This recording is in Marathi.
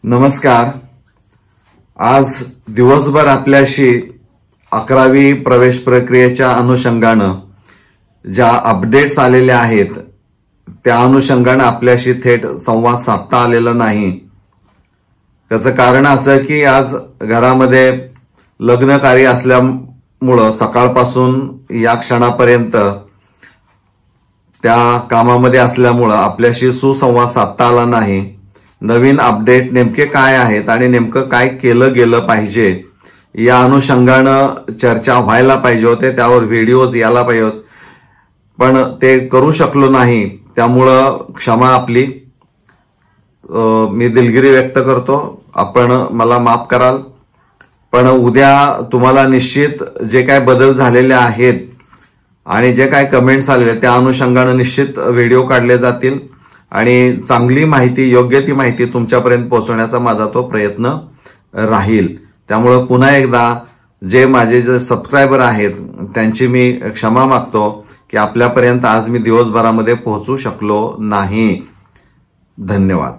नमस्कार। आज दिवसभर आपल्याशी 11वी प्रवेश प्रक्रियेच्या अनुषंगाने ज्या अपडेट्स आलेल्या आहेत त्या अनुषंगाने आपल्याशी थेट संवाद साधता आलेला नाही। त्याचं कारण असं की आज घरामध्ये लग्न कार्य असल्यामुळे सकाळपासून या क्षणापर्यंत त्या कामामध्ये असल्यामुळे आपल्याशी सुसंवाद साधता आला नाही। नवीन अपडेट नेमके काय आहेत आणि नेमकं काय केलं गेलं पाहिजे या अनुषंगाने चर्चा व्हायला पाहिजे होते, त्यावर व्हिडिओज यायला पाहिजे होते, पण ते करू शकलो नाही। त्यामुळे क्षमा आपली, मी दिलगिरी व्यक्त करतो। आपण मला माफ कराल, पण उद्या तुम्हाला निश्चित जे काय बदल झालेले आहेत आणि जे काय कमेंट्स आलेले त्या अनुषंगाने निश्चित व्हिडिओ काढले जातील आणि चांगली माहिती, योग्य ती माहिती तुमच्यापर्यंत पोहोचवण्याचा माझा तो प्रयत्न राहील। त्यामुळे पुन्हा एकदा जे माझे सबस्क्रायबर आहेत त्यांची मी क्षमा मागतो की आपल्यापर्यंत आज मी दिवसभरामध्ये पोहोचू शकलो नाही। धन्यवाद।